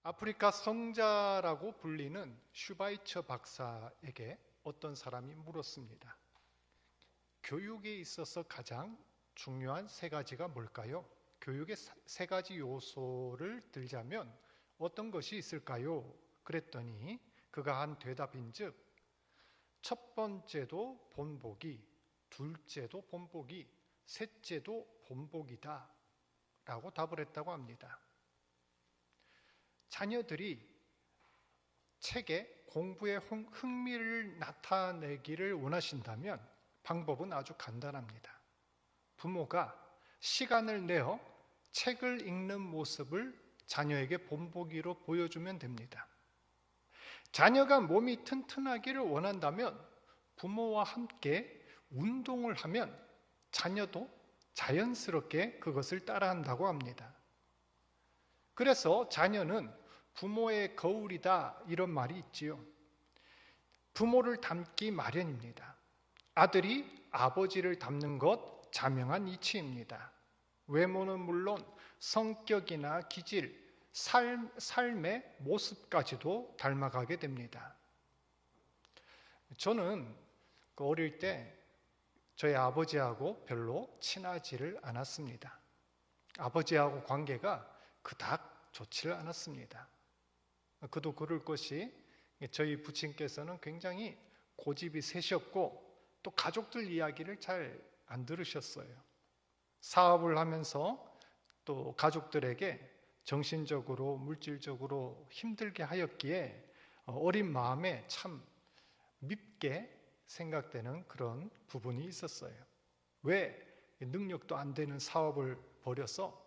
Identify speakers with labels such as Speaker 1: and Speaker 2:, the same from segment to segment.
Speaker 1: 아프리카 성자라고 불리는 슈바이처 박사에게 어떤 사람이 물었습니다. 교육에 있어서 가장 중요한 세 가지가 뭘까요? 교육의 세 가지 요소를 들자면 어떤 것이 있을까요? 그랬더니 그가 한 대답인즉 첫 번째도 본보기, 둘째도 본보기, 셋째도 본보기다 라고 답을 했다고 합니다. 자녀들이 책에 공부에 흥미를 나타내기를 원하신다면 방법은 아주 간단합니다. 부모가 시간을 내어 책을 읽는 모습을 자녀에게 본보기로 보여주면 됩니다. 자녀가 몸이 튼튼하기를 원한다면 부모와 함께 운동을 하면 자녀도 자연스럽게 그것을 따라한다고 합니다. 그래서 자녀는 부모의 거울이다 이런 말이 있지요. 부모를 닮기 마련입니다. 아들이 아버지를 닮는 것 자명한 이치입니다. 외모는 물론 성격이나 기질, 삶의 모습까지도 닮아가게 됩니다. 저는 어릴 때 저희 아버지하고 별로 친하지를 않았습니다. 아버지하고 관계가 그닥 좋지를 않았습니다. 그도 그럴 것이 저희 부친께서는 굉장히 고집이 세셨고 또 가족들 이야기를 잘 안 들으셨어요. 사업을 하면서 또 가족들에게 정신적으로 물질적으로 힘들게 하였기에 어린 마음에 참 밉게 생각되는 그런 부분이 있었어요. 왜 능력도 안 되는 사업을 벌여서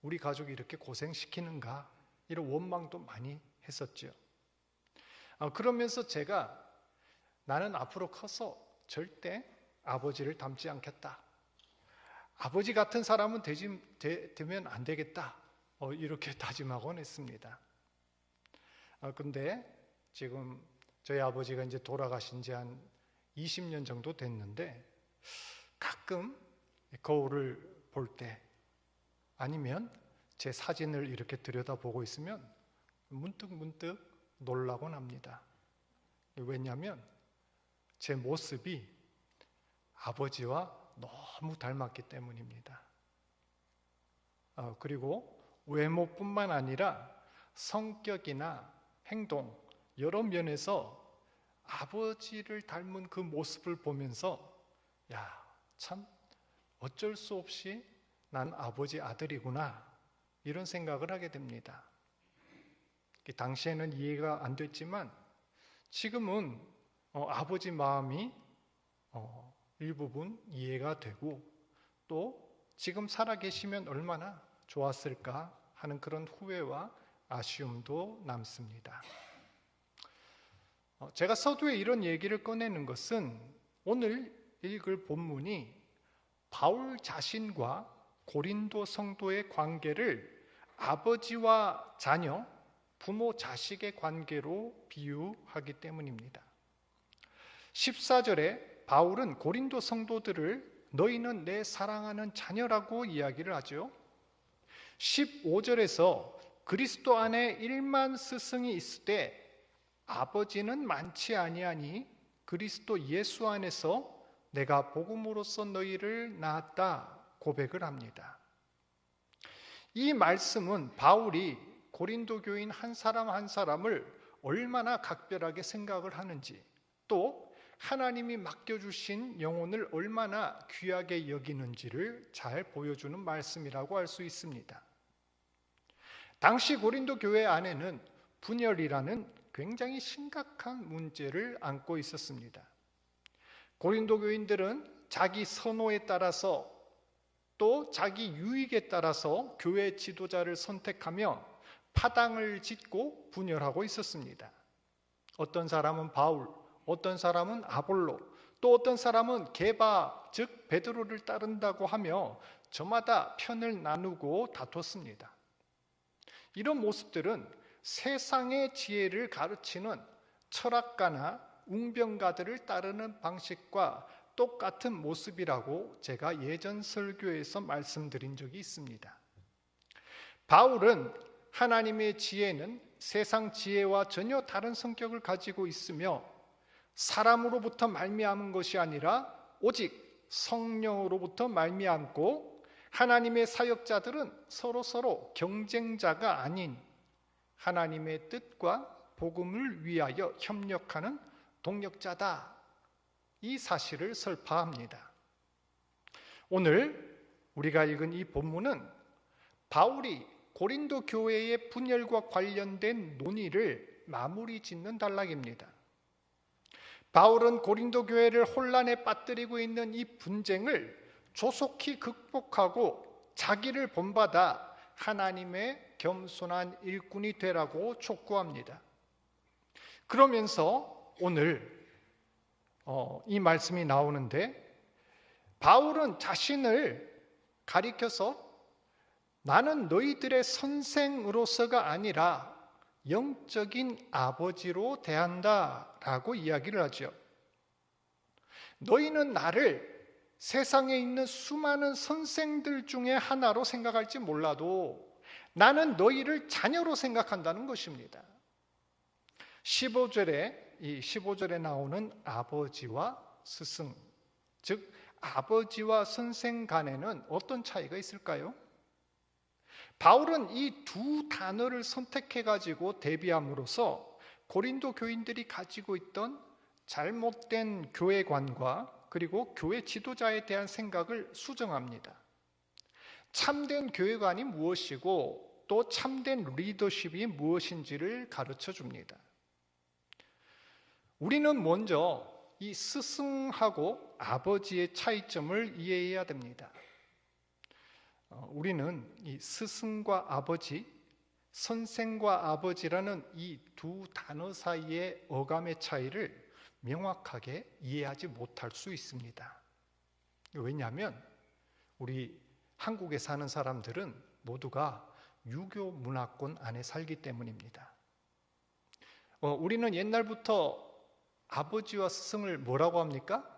Speaker 1: 우리 가족이 이렇게 고생시키는가 이런 원망도 많이 했었죠. 그러면서 제가 나는 앞으로 커서 절대 아버지를 닮지 않겠다. 아버지 같은 사람은 되면 안 되겠다. 이렇게 다짐하곤 했습니다. 근데 지금 저희 아버지가 이제 돌아가신 지 한 20년 정도 됐는데 가끔 거울을 볼 때 아니면 제 사진을 이렇게 들여다보고 있으면 문득 놀라곤 합니다. 왜냐하면 제 모습이 아버지와 너무 닮았기 때문입니다. 그리고 외모뿐만 아니라 성격이나 행동 여러 면에서 아버지를 닮은 그 모습을 보면서 참 어쩔 수 없이 난 아버지 아들이구나 이런 생각을 하게 됩니다. 당시에는 이해가 안 됐지만 지금은 아버지 마음이 일부분 이해가 되고 또 지금 살아계시면 얼마나 좋았을까 하는 그런 후회와 아쉬움도 남습니다. 제가 서두에 이런 얘기를 꺼내는 것은 오늘 읽을 본문이 바울 자신과 고린도 성도의 관계를 아버지와 자녀, 부모 자식의 관계로 비유하기 때문입니다. 14절에 바울은 고린도 성도들을 너희는 내 사랑하는 자녀라고 이야기를 하죠. 15절에서 그리스도 안에 1만 스승이 있을 때 아버지는 많지 아니하니 그리스도 예수 안에서 내가 복음으로써 너희를 낳았다 고백을 합니다. 이 말씀은 바울이 고린도 교인 한 사람 한 사람을 얼마나 각별하게 생각을 하는지 또 하나님이 맡겨주신 영혼을 얼마나 귀하게 여기는지를 잘 보여주는 말씀이라고 할 수 있습니다. 당시 고린도 교회 안에는 분열이라는 굉장히 심각한 문제를 안고 있었습니다. 고린도 교인들은 자기 선호에 따라서 또 자기 유익에 따라서 교회 지도자를 선택하며 파당을 짓고 분열하고 있었습니다. 어떤 사람은 바울, 어떤 사람은 아볼로, 또 어떤 사람은 게바, 즉 베드로를 따른다고 하며 저마다 편을 나누고 다퉜습니다. 이런 모습들은 세상의 지혜를 가르치는 철학가나 웅변가들을 따르는 방식과 똑같은 모습이라고 제가 예전 설교에서 말씀드린 적이 있습니다. 바울은 하나님의 지혜는 세상 지혜와 전혀 다른 성격을 가지고 있으며 사람으로부터 말미암은 것이 아니라 오직 성령으로부터 말미암고, 하나님의 사역자들은 서로 경쟁자가 아닌 하나님의 뜻과 복음을 위하여 협력하는 동력자다. 이 사실을 설파합니다. 오늘 우리가 읽은 이 본문은 바울이 고린도 교회의 분열과 관련된 논의를 마무리 짓는 단락입니다. 바울은 고린도 교회를 혼란에 빠뜨리고 있는 이 분쟁을 조속히 극복하고 자기를 본받아 하나님의 겸손한 일꾼이 되라고 촉구합니다. 그러면서 오늘 이 말씀이 나오는데, 바울은 자신을 가리켜서 나는 너희들의 선생으로서가 아니라 영적인 아버지로 대한다라고 이야기를 하죠. 너희는 나를 세상에 있는 수많은 선생들 중에 하나로 생각할지 몰라도 나는 너희를 자녀로 생각한다는 것입니다. 15절에 나오는 아버지와 스승, 즉 아버지와 선생 간에는 어떤 차이가 있을까요? 바울은 이 두 단어를 선택해가지고 대비함으로써 고린도 교인들이 가지고 있던 잘못된 교회관과 그리고 교회 지도자에 대한 생각을 수정합니다. 참된 교회관이 무엇이고 또 참된 리더십이 무엇인지를 가르쳐 줍니다. 우리는 먼저 이 스승하고 아버지의 차이점을 이해해야 됩니다. 우리는 이 스승과 아버지, 선생과 아버지라는 이 두 단어 사이의 어감의 차이를 명확하게 이해하지 못할 수 있습니다. 왜냐하면 우리 한국에 사는 사람들은 모두가 유교 문화권 안에 살기 때문입니다. 우리는 옛날부터 아버지와 스승을 뭐라고 합니까?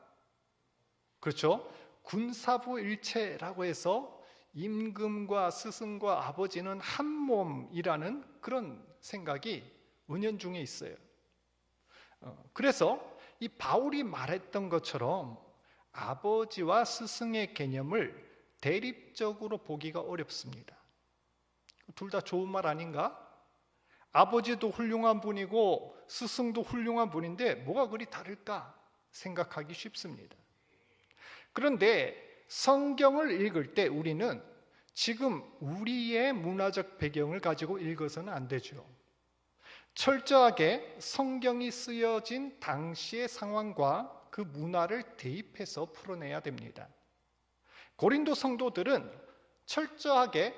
Speaker 1: 그렇죠? 군사부일체라고 해서 임금과 스승과 아버지는 한 몸이라는 그런 생각이 은연중에 있어요. 그래서 이 바울이 말했던 것처럼 아버지와 스승의 개념을 대립적으로 보기가 어렵습니다. 둘 다 좋은 말 아닌가? 아버지도 훌륭한 분이고 스승도 훌륭한 분인데 뭐가 그리 다를까 생각하기 쉽습니다. 그런데 성경을 읽을 때 우리는 지금 우리의 문화적 배경을 가지고 읽어서는 안 되죠. 철저하게 성경이 쓰여진 당시의 상황과 그 문화를 대입해서 풀어내야 됩니다. 고린도 성도들은 철저하게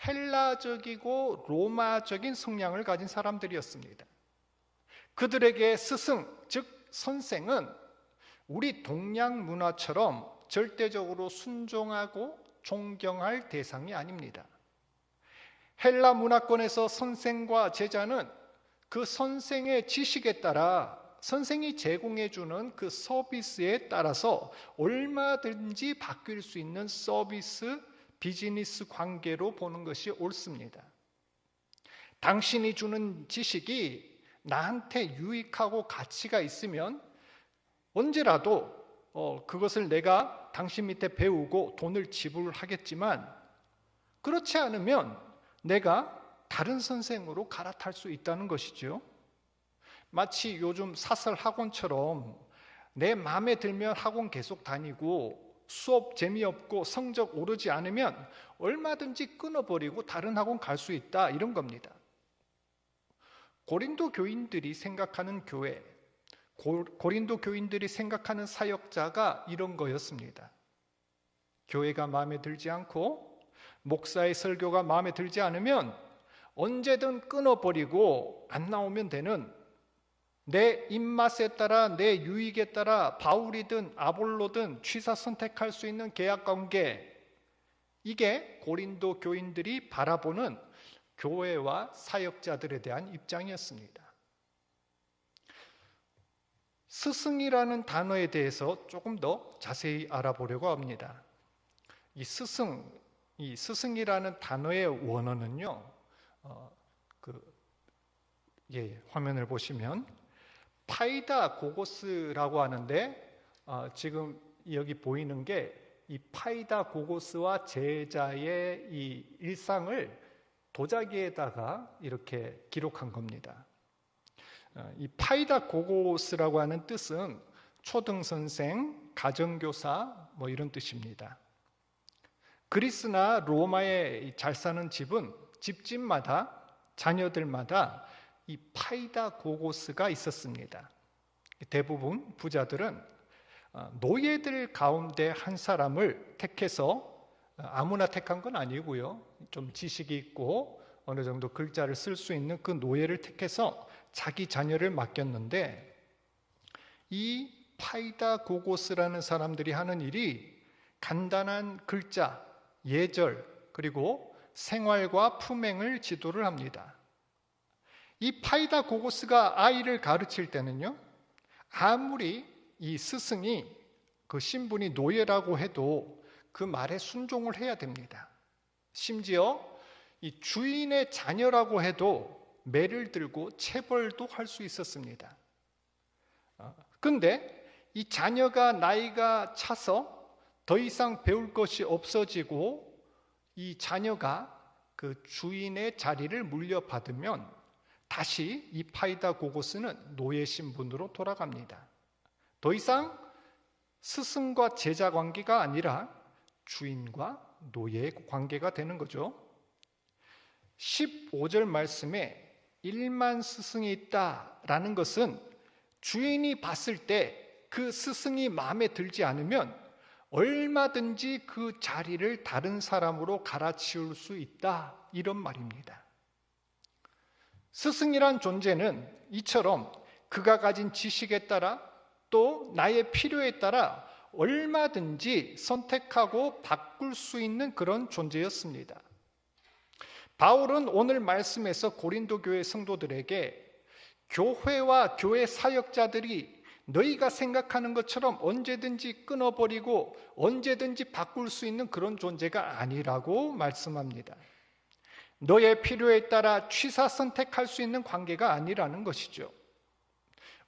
Speaker 1: 헬라적이고 로마적인 성향을 가진 사람들이었습니다. 그들에게 스승, 즉 선생은 우리 동양 문화처럼 절대적으로 순종하고 존경할 대상이 아닙니다. 헬라 문화권에서 선생과 제자는 그 선생의 지식에 따라 선생이 제공해주는 그 서비스에 따라서 얼마든지 바뀔 수 있는 서비스, 비즈니스 관계로 보는 것이 옳습니다. 당신이 주는 지식이 나한테 유익하고 가치가 있으면 언제라도 그것을 내가 당신 밑에 배우고 돈을 지불하겠지만, 그렇지 않으면 내가 다른 선생으로 갈아탈 수 있다는 것이죠. 마치 요즘 사설 학원처럼 내 마음에 들면 학원 계속 다니고 수업 재미없고 성적 오르지 않으면 얼마든지 끊어버리고 다른 학원 갈 수 있다, 이런 겁니다. 고린도 교인들이 생각하는 교회, 고린도 교인들이 생각하는 사역자가 이런 거였습니다. 교회가 마음에 들지 않고 목사의 설교가 마음에 들지 않으면 언제든 끊어버리고 안 나오면 되는, 내 입맛에 따라 내 유익에 따라 바울이든 아볼로든 취사 선택할 수 있는 계약관계, 이게 고린도 교인들이 바라보는 교회와 사역자들에 대한 입장이었습니다. 스승이라는 단어에 대해서 조금 더 자세히 알아보려고 합니다. 이 스승이라는 단어의 원어는요, 화면을 보시면 파이다 고고스라고 하는데 지금 여기 보이는 게 이 파이다 고고스와 제자의 이 일상을 도자기에다가 이렇게 기록한 겁니다. 이 파이다 고고스라고 하는 뜻은 초등선생, 가정교사 뭐 이런 뜻입니다. 그리스나 로마에 잘 사는 집은 집집마다 자녀들마다 이 파이다 고고스가 있었습니다. 대부분 부자들은 노예들 가운데 한 사람을 택해서 아무나 택한 건 아니고요. 좀 지식이 있고 어느 정도 글자를 쓸 수 있는 그 노예를 택해서 자기 자녀를 맡겼는데 이 파이다 고고스라는 사람들이 하는 일이 간단한 글자, 예절, 그리고 생활과 품행을 지도를 합니다. 이 파이다 고고스가 아이를 가르칠 때는요, 아무리 이 스승이 그 신분이 노예라고 해도 그 말에 순종을 해야 됩니다. 심지어 이 주인의 자녀라고 해도 매를 들고 체벌도 할 수 있었습니다. 근데 이 자녀가 나이가 차서 더 이상 배울 것이 없어지고 이 자녀가 그 주인의 자리를 물려받으면 다시 이 파이다 고고스는 노예 신분으로 돌아갑니다. 더 이상 스승과 제자 관계가 아니라 주인과 노예의 관계가 되는 거죠. 15절 말씀에 1만 스승이 있다라는 것은 주인이 봤을 때 그 스승이 마음에 들지 않으면 얼마든지 그 자리를 다른 사람으로 갈아치울 수 있다, 이런 말입니다. 스승이란 존재는 이처럼 그가 가진 지식에 따라 또 나의 필요에 따라 얼마든지 선택하고 바꿀 수 있는 그런 존재였습니다. 바울은 오늘 말씀에서 고린도 교회 성도들에게 교회와 교회 사역자들이 너희가 생각하는 것처럼 언제든지 끊어버리고 언제든지 바꿀 수 있는 그런 존재가 아니라고 말씀합니다. 너의 필요에 따라 취사 선택할 수 있는 관계가 아니라는 것이죠.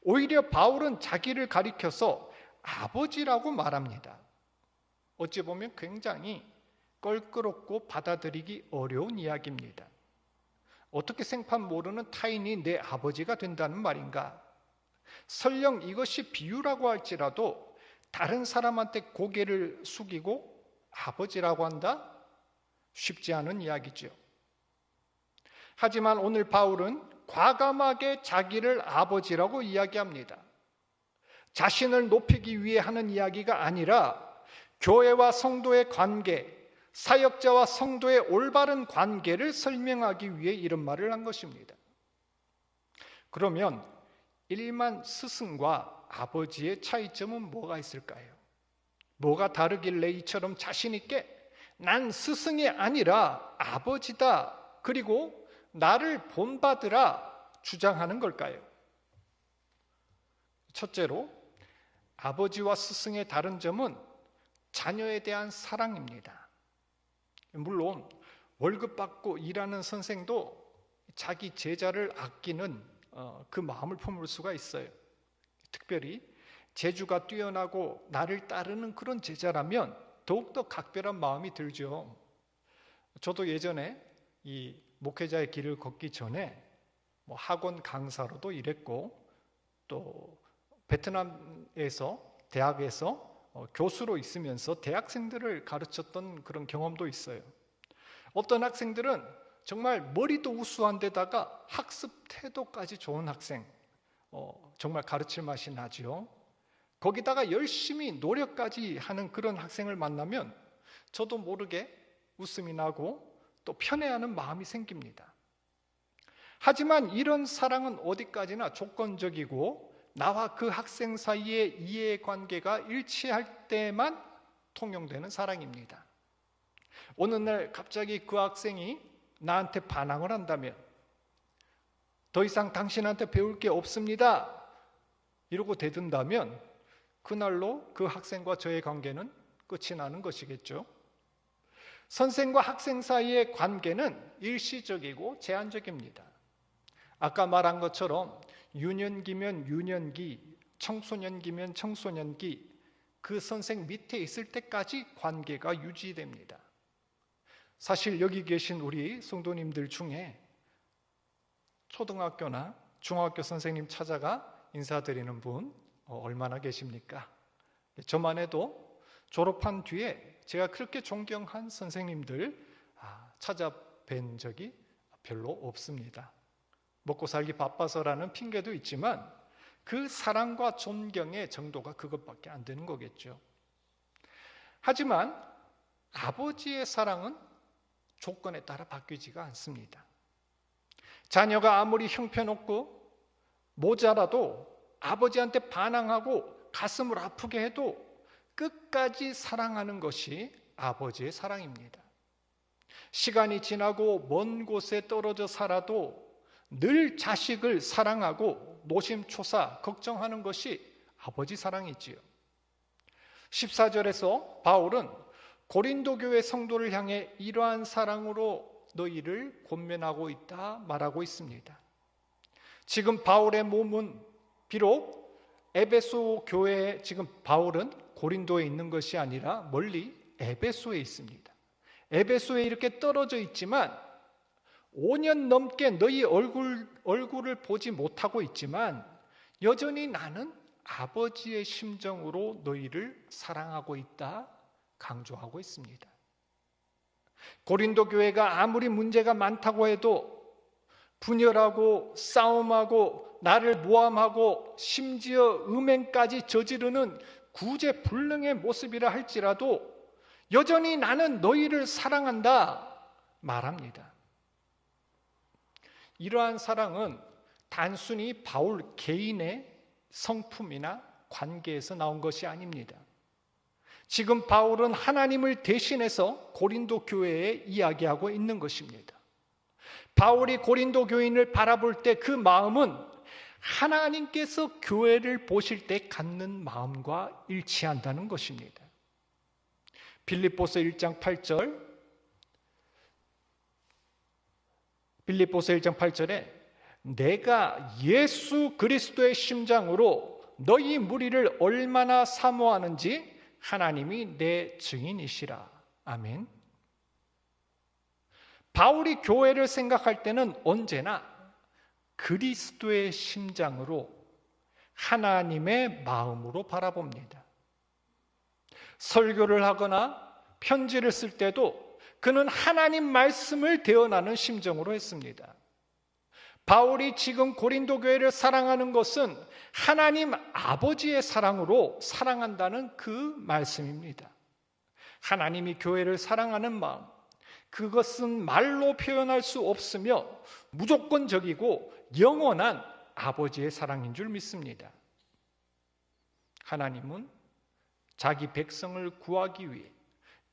Speaker 1: 오히려 바울은 자기를 가리켜서 아버지라고 말합니다. 어찌 보면 굉장히 껄끄럽고 받아들이기 어려운 이야기입니다. 어떻게 생판 모르는 타인이 내 아버지가 된다는 말인가? 설령 이것이 비유라고 할지라도 다른 사람한테 고개를 숙이고 아버지라고 한다? 쉽지 않은 이야기죠. 하지만 오늘 바울은 과감하게 자기를 아버지라고 이야기합니다. 자신을 높이기 위해 하는 이야기가 아니라 교회와 성도의 관계, 사역자와 성도의 올바른 관계를 설명하기 위해 이런 말을 한 것입니다. 그러면 일만 스승과 아버지의 차이점은 뭐가 있을까요? 뭐가 다르길래 이처럼 자신 있게 난 스승이 아니라 아버지다, 그리고 나를 본받으라 주장하는 걸까요? 첫째로 아버지와 스승의 다른 점은 자녀에 대한 사랑입니다. 물론 월급 받고 일하는 선생도 자기 제자를 아끼는 그 마음을 품을 수가 있어요. 특별히 재주가 뛰어나고 나를 따르는 그런 제자라면 더욱더 각별한 마음이 들죠. 저도 예전에 이 목회자의 길을 걷기 전에 학원 강사로도 일했고 또 베트남에서 대학에서 교수로 있으면서 대학생들을 가르쳤던 그런 경험도 있어요. 어떤 학생들은 정말 머리도 우수한 데다가 학습 태도까지 좋은 학생, 정말 가르칠 맛이 나죠. 거기다가 열심히 노력까지 하는 그런 학생을 만나면 저도 모르게 웃음이 나고 또 편애하는 마음이 생깁니다. 하지만 이런 사랑은 어디까지나 조건적이고 나와 그 학생 사이의 이해관계가 일치할 때만 통용되는 사랑입니다. 어느 날 갑자기 그 학생이 나한테 반항을 한다면 더 이상 당신한테 배울 게 없습니다 이러고 대든다면 그날로 그 학생과 저의 관계는 끝이 나는 것이겠죠. 선생과 학생 사이의 관계는 일시적이고 제한적입니다. 아까 말한 것처럼 유년기면 유년기, 청소년기면 청소년기, 그 선생 밑에 있을 때까지 관계가 유지됩니다. 사실 여기 계신 우리 성도님들 중에 초등학교나 중학교 선생님 찾아가 인사드리는 분 얼마나 계십니까? 저만 해도 졸업한 뒤에 제가 그렇게 존경한 선생님들 찾아뵌 적이 별로 없습니다. 먹고 살기 바빠서라는 핑계도 있지만 그 사랑과 존경의 정도가 그것밖에 안 되는 거겠죠. 하지만 아버지의 사랑은 조건에 따라 바뀌지가 않습니다. 자녀가 아무리 형편없고 모자라도 아버지한테 반항하고 가슴을 아프게 해도 끝까지 사랑하는 것이 아버지의 사랑입니다. 시간이 지나고 먼 곳에 떨어져 살아도 늘 자식을 사랑하고 노심초사 걱정하는 것이 아버지 사랑이지요. 14절에서 바울은 고린도 교회 성도를 향해 이러한 사랑으로 너희를 권면하고 있다 말하고 있습니다. 지금 바울의 몸은 비록 에베소 교회에 지금 바울은 고린도에 있는 것이 아니라 멀리 에베소에 있습니다. 에베소에 이렇게 떨어져 있지만 5년 넘게 너희 얼굴을 보지 못하고 있지만 여전히 나는 아버지의 심정으로 너희를 사랑하고 있다 강조하고 있습니다. 고린도 교회가 아무리 문제가 많다고 해도 분열하고 싸움하고 나를 모함하고 심지어 음행까지 저지르는 구제불능의 모습이라 할지라도 여전히 나는 너희를 사랑한다 말합니다. 이러한 사랑은 단순히 바울 개인의 성품이나 관계에서 나온 것이 아닙니다. 지금 바울은 하나님을 대신해서 고린도 교회에 이야기하고 있는 것입니다. 바울이 고린도 교인을 바라볼 때 그 마음은 하나님께서 교회를 보실 때 갖는 마음과 일치한다는 것입니다. 빌립보서 1장 8절, 빌립보서 1장 8절에 내가 예수 그리스도의 심장으로 너희 무리를 얼마나 사모하는지 하나님이 내 증인이시라. 아멘. 바울이 교회를 생각할 때는 언제나 그리스도의 심장으로 하나님의 마음으로 바라봅니다. 설교를 하거나 편지를 쓸 때도 그는 하나님 말씀을 대언하는 심정으로 했습니다. 바울이 지금 고린도 교회를 사랑하는 것은 하나님 아버지의 사랑으로 사랑한다는 그 말씀입니다. 하나님이 교회를 사랑하는 마음, 그것은 말로 표현할 수 없으며 무조건적이고 영원한 아버지의 사랑인 줄 믿습니다. 하나님은 자기 백성을 구하기 위해,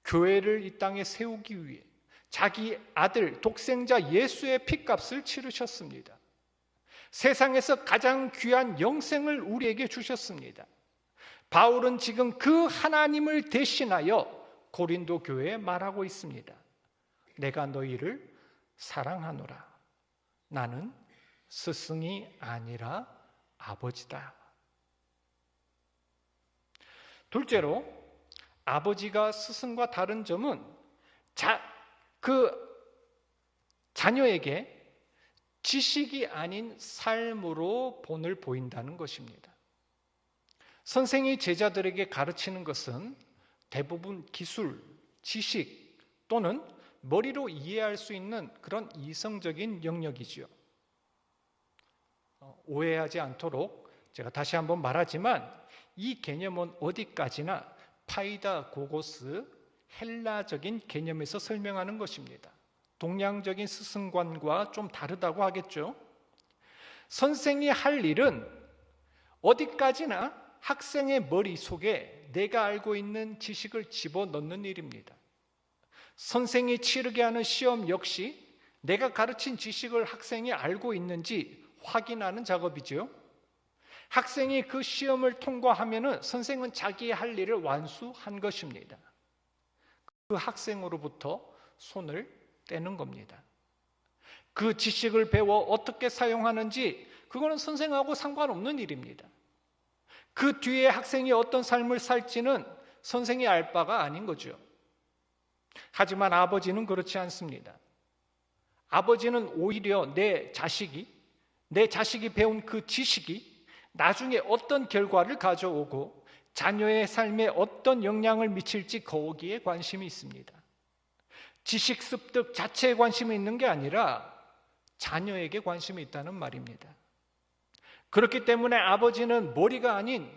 Speaker 1: 교회를 이 땅에 세우기 위해 자기 아들 독생자 예수의 핏값을 치르셨습니다. 세상에서 가장 귀한 영생을 우리에게 주셨습니다. 바울은 지금 그 하나님을 대신하여 고린도 교회에 말하고 있습니다. 내가 너희를 사랑하노라. 나는 스승이 아니라 아버지다. 둘째로 아버지가 스승과 다른 점은 자녀에게 지식이 아닌 삶으로 본을 보인다는 것입니다. 선생이 제자들에게 가르치는 것은 대부분 기술, 지식 또는 머리로 이해할 수 있는 그런 이성적인 영역이지요. 오해하지 않도록 제가 다시 한번 말하지만 이 개념은 어디까지나 파이다 고고스 헬라적인 개념에서 설명하는 것입니다. 동양적인 스승관과 좀 다르다고 하겠죠. 선생이 할 일은 어디까지나 학생의 머릿속에 내가 알고 있는 지식을 집어넣는 일입니다. 선생이 치르게 하는 시험 역시 내가 가르친 지식을 학생이 알고 있는지 확인하는 작업이죠. 학생이 그 시험을 통과하면 선생은 자기의 할 일을 완수한 것입니다. 그 학생으로부터 손을 떼는 겁니다. 그 지식을 배워 어떻게 사용하는지 그거는 선생하고 상관없는 일입니다. 그 뒤에 학생이 어떤 삶을 살지는 선생이 알 바가 아닌 거죠. 하지만 아버지는 그렇지 않습니다. 아버지는 오히려 내 자식이 배운 그 지식이 나중에 어떤 결과를 가져오고 자녀의 삶에 어떤 영향을 미칠지 거기에 관심이 있습니다. 지식 습득 자체에 관심이 있는 게 아니라 자녀에게 관심이 있다는 말입니다. 그렇기 때문에 아버지는 머리가 아닌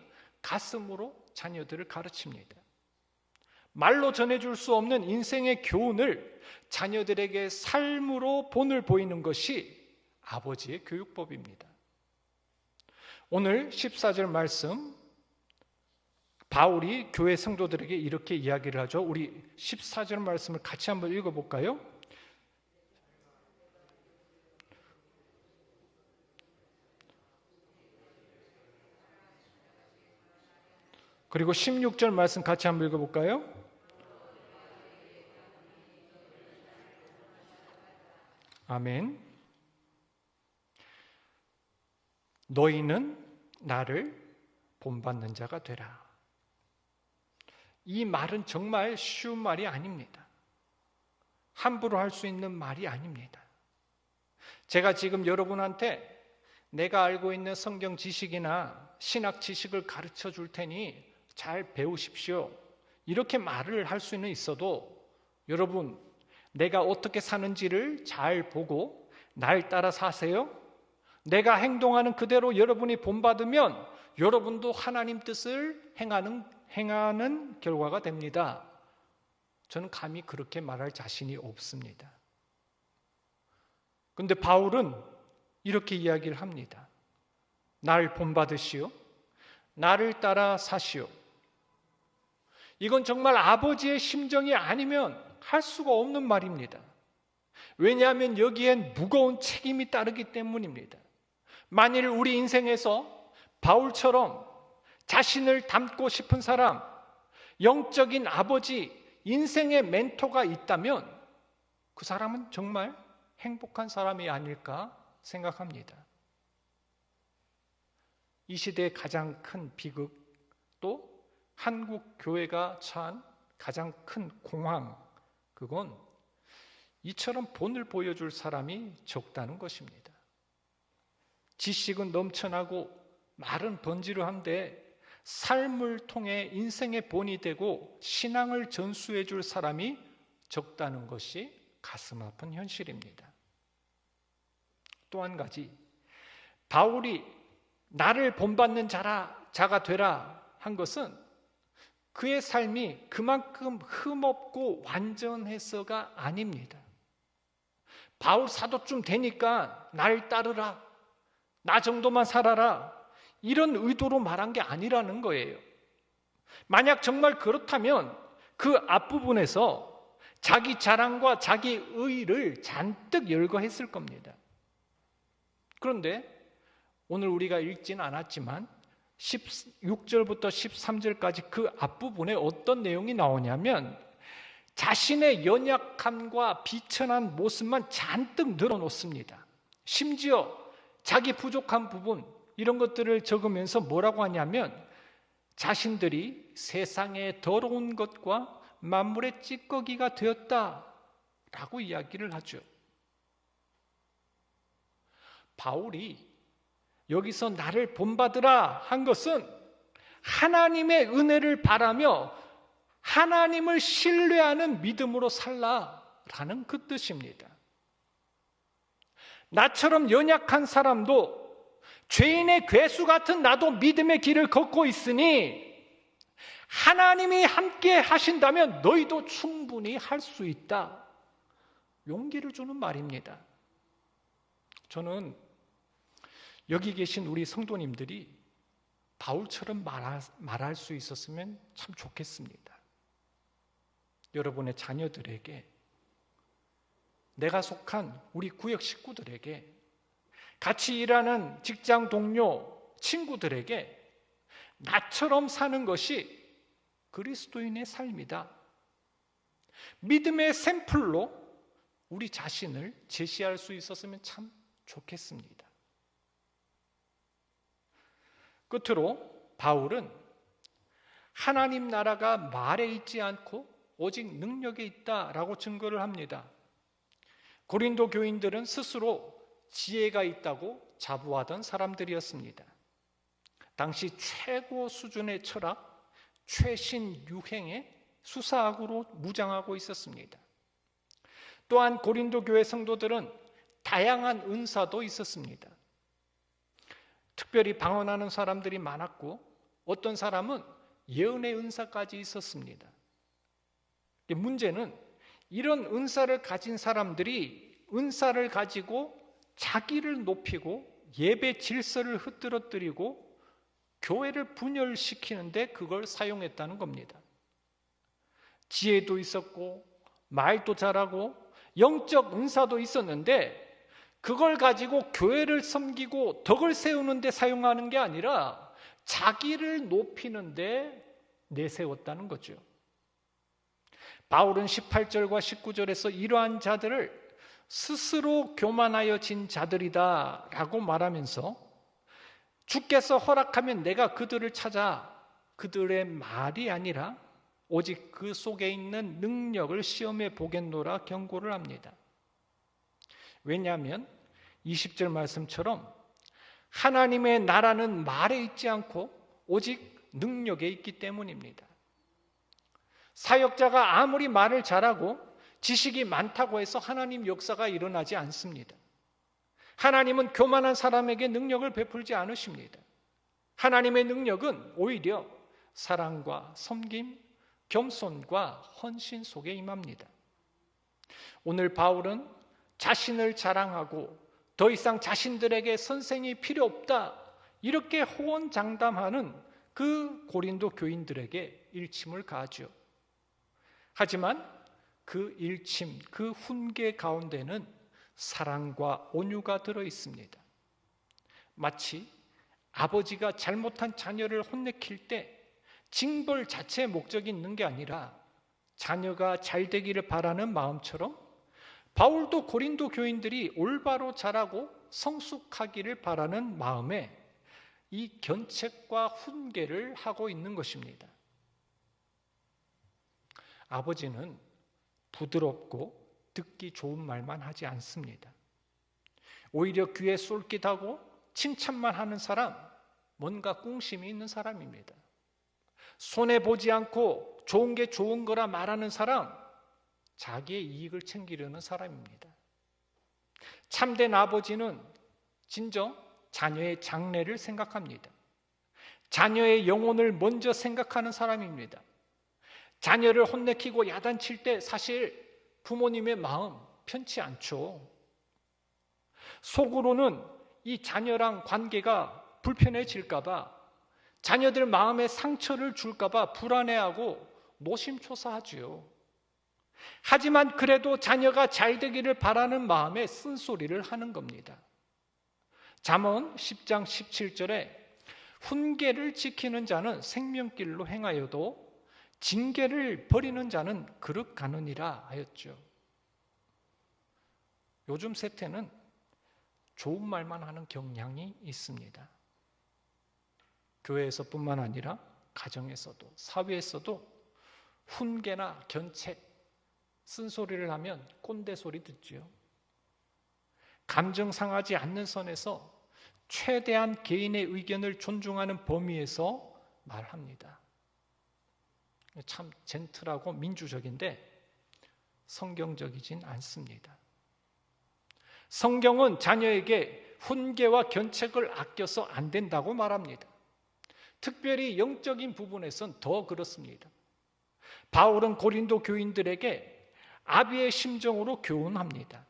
Speaker 1: 가슴으로 자녀들을 가르칩니다. 말로 전해줄 수 없는 인생의 교훈을 자녀들에게 삶으로 본을 보이는 것이 아버지의 교육법입니다. 오늘 14절 말씀, 바울이 교회 성도들에게 이렇게 이야기를 하죠. 우리 14절 말씀을 같이 한번 읽어볼까요? 그리고 16절 말씀 같이 한번 읽어볼까요? 아멘. 너희는 나를 본받는 자가 되라. 이 말은 정말 쉬운 말이 아닙니다. 함부로 할 수 있는 말이 아닙니다. 제가 지금 여러분한테 내가 알고 있는 성경 지식이나 신학 지식을 가르쳐 줄 테니 잘 배우십시오. 이렇게 말을 할 수는 있어도 여러분, 내가 어떻게 사는지를 잘 보고 날 따라 사세요. 내가 행동하는 그대로 여러분이 본받으면 여러분도 하나님 뜻을 행하는 결과가 됩니다. 저는 감히 그렇게 말할 자신이 없습니다. 그런데 바울은 이렇게 이야기를 합니다. 날 본받으시오. 나를 따라 사시오. 이건 정말 아버지의 심정이 아니면 할 수가 없는 말입니다. 왜냐하면 여기엔 무거운 책임이 따르기 때문입니다. 만일 우리 인생에서 바울처럼 자신을 닮고 싶은 사람, 영적인 아버지, 인생의 멘토가 있다면 그 사람은 정말 행복한 사람이 아닐까 생각합니다. 이 시대의 가장 큰 비극, 또 한국 교회가 처한 가장 큰 공황, 그건 이처럼 본을 보여줄 사람이 적다는 것입니다. 지식은 넘쳐나고 말은 번지르한데 삶을 통해 인생의 본이 되고 신앙을 전수해 줄 사람이 적다는 것이 가슴 아픈 현실입니다. 또 한 가지, 바울이 나를 본받는 자가 되라 한 것은 그의 삶이 그만큼 흠없고 완전해서가 아닙니다. 바울 사도쯤 되니까 날 따르라, 나 정도만 살아라, 이런 의도로 말한 게 아니라는 거예요. 만약 정말 그렇다면 그 앞부분에서 자기 자랑과 자기 의의를 잔뜩 열거했을 겁니다. 그런데 오늘 우리가 읽지는 않았지만 16절부터 13절까지 그 앞부분에 어떤 내용이 나오냐면 자신의 연약함과 비천한 모습만 잔뜩 늘어놓습니다. 심지어 자기 부족한 부분, 이런 것들을 적으면서 뭐라고 하냐면 자신들이 세상의 더러운 것과 만물의 찌꺼기가 되었다라고 이야기를 하죠. 바울이 여기서 나를 본받으라 한 것은 하나님의 은혜를 바라며 하나님을 신뢰하는 믿음으로 살라라는 그 뜻입니다. 나처럼 연약한 사람도 죄인의 괴수 같은 나도 믿음의 길을 걷고 있으니 하나님이 함께 하신다면 너희도 충분히 할 수 있다. 용기를 주는 말입니다. 저는 여기 계신 우리 성도님들이 바울처럼 말할 수 있었으면 참 좋겠습니다. 여러분의 자녀들에게, 내가 속한 우리 구역 식구들에게, 같이 일하는 직장 동료, 친구들에게 나처럼 사는 것이 그리스도인의 삶이다. 믿음의 샘플로 우리 자신을 제시할 수 있었으면 참 좋겠습니다. 끝으로 바울은 하나님 나라가 말에 있지 않고 오직 능력에 있다라고 증거를 합니다. 고린도 교인들은 스스로 지혜가 있다고 자부하던 사람들이었습니다. 당시 최고 수준의 철학, 최신 유행에 수사학으로 무장하고 있었습니다. 또한 고린도 교회 성도들은 다양한 은사도 있었습니다. 특별히 방언하는 사람들이 많았고 어떤 사람은 예언의 은사까지 있었습니다. 문제는 이런 은사를 가진 사람들이 은사를 가지고 자기를 높이고 예배 질서를 흐트러뜨리고 교회를 분열시키는데 그걸 사용했다는 겁니다. 지혜도 있었고 말도 잘하고 영적 은사도 있었는데 그걸 가지고 교회를 섬기고 덕을 세우는 데 사용하는 게 아니라 자기를 높이는 데 내세웠다는 거죠. 바울은 18절과 19절에서 이러한 자들을 스스로 교만하여 진 자들이다 라고 말하면서 주께서 허락하면 내가 그들을 찾아 그들의 말이 아니라 오직 그 속에 있는 능력을 시험해 보겠노라 경고를 합니다. 왜냐하면 20절 말씀처럼 하나님의 나라는 말에 있지 않고 오직 능력에 있기 때문입니다. 사역자가 아무리 말을 잘하고 지식이 많다고 해서 하나님 역사가 일어나지 않습니다. 하나님은 교만한 사람에게 능력을 베풀지 않으십니다. 하나님의 능력은 오히려 사랑과 섬김, 겸손과 헌신 속에 임합니다. 오늘 바울은 자신을 자랑하고 더 이상 자신들에게 선생이 필요 없다 이렇게 호언장담하는 그 고린도 교인들에게 일침을 가하죠. 하지만 그 일침, 그 훈계 가운데는 사랑과 온유가 들어 있습니다. 마치 아버지가 잘못한 자녀를 혼내킬 때 징벌 자체의 목적이 있는 게 아니라 자녀가 잘 되기를 바라는 마음처럼 바울도 고린도 교인들이 올바로 자라고 성숙하기를 바라는 마음에 이 견책과 훈계를 하고 있는 것입니다. 아버지는 부드럽고 듣기 좋은 말만 하지 않습니다. 오히려 귀에 쏠깃하고 칭찬만 하는 사람, 뭔가 꿍심이 있는 사람입니다. 손해보지 않고 좋은 게 좋은 거라 말하는 사람, 자기의 이익을 챙기려는 사람입니다. 참된 아버지는 진정 자녀의 장래를 생각합니다. 자녀의 영혼을 먼저 생각하는 사람입니다. 자녀를 혼내키고 야단칠 때 사실 부모님의 마음 편치 않죠. 속으로는 이 자녀랑 관계가 불편해질까 봐, 자녀들 마음에 상처를 줄까 봐 불안해하고 노심초사하지요. 하지만 그래도 자녀가 잘 되기를 바라는 마음에 쓴소리를 하는 겁니다. 잠언 10장 17절에 훈계를 지키는 자는 생명길로 행하여도 징계를 버리는 자는 그릇 가느니라 하였죠. 요즘 세태는 좋은 말만 하는 경향이 있습니다. 교회에서뿐만 아니라 가정에서도 사회에서도 훈계나 견책, 쓴소리를 하면 꼰대 소리 듣지요. 감정 상하지 않는 선에서 최대한 개인의 의견을 존중하는 범위에서 말합니다. 참 젠틀하고 민주적인데 성경적이진 않습니다. 성경은 자녀에게 훈계와 견책을 아껴서 안 된다고 말합니다. 특별히 영적인 부분에선 더 그렇습니다. 바울은 고린도 교인들에게 아비의 심정으로 교훈합니다.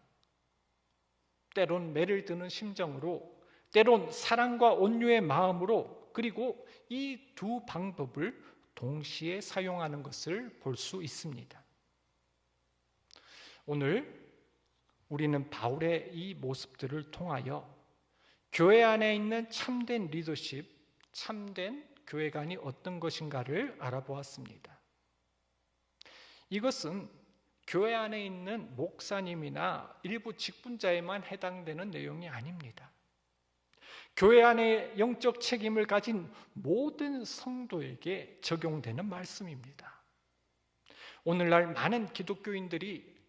Speaker 1: 때론 매를 드는 심정으로, 때론 사랑과 온유의 마음으로, 그리고 이 두 방법을 동시에 사용하는 것을 볼 수 있습니다. 오늘 우리는 바울의 이 모습들을 통하여 교회 안에 있는 참된 리더십, 참된 교회관이 어떤 것인가를 알아보았습니다. 이것은 교회 안에 있는 목사님이나 일부 직분자에만 해당되는 내용이 아닙니다. 교회 안에 영적 책임을 가진 모든 성도에게 적용되는 말씀입니다. 오늘날 많은 기독교인들이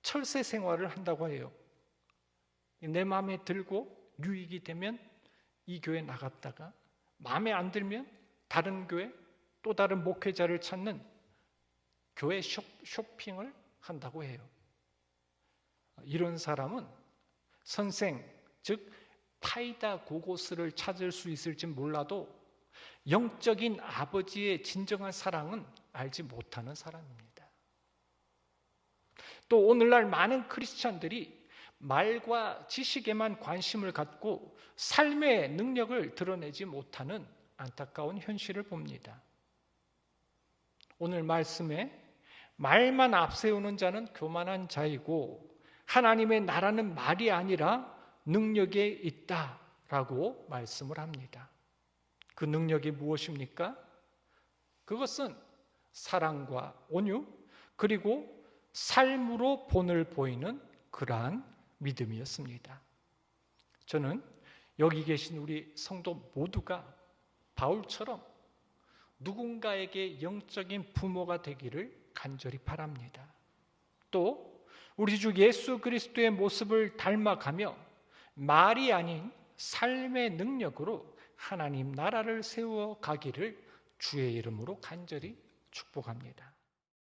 Speaker 1: 철새 생활을 한다고 해요. 내 마음에 들고 유익이 되면 이 교회 나갔다가 마음에 안 들면 다른 교회 또 다른 목회자를 찾는 교회 쇼핑을 한다고 해요. 이런 사람은 선생, 즉 파이다 고고스를 찾을 수 있을지 몰라도 영적인 아버지의 진정한 사랑은 알지 못하는 사람입니다. 또 오늘날 많은 크리스찬들이 말과 지식에만 관심을 갖고 삶의 능력을 드러내지 못하는 안타까운 현실을 봅니다. 오늘 말씀에 말만 앞세우는 자는 교만한 자이고 하나님의 나라는 말이 아니라 능력에 있다라고 말씀을 합니다. 그 능력이 무엇입니까? 그것은 사랑과 온유 그리고 삶으로 본을 보이는 그러한 믿음이었습니다. 저는 여기 계신 우리 성도 모두가 바울처럼 누군가에게 영적인 부모가 되기를 간절히 바랍니다. 또 우리 주 예수 그리스도의 모습을 닮아가며 말이 아닌 삶의 능력으로 하나님 나라를 세워 가기를 주의 이름으로 간절히 축복합니다.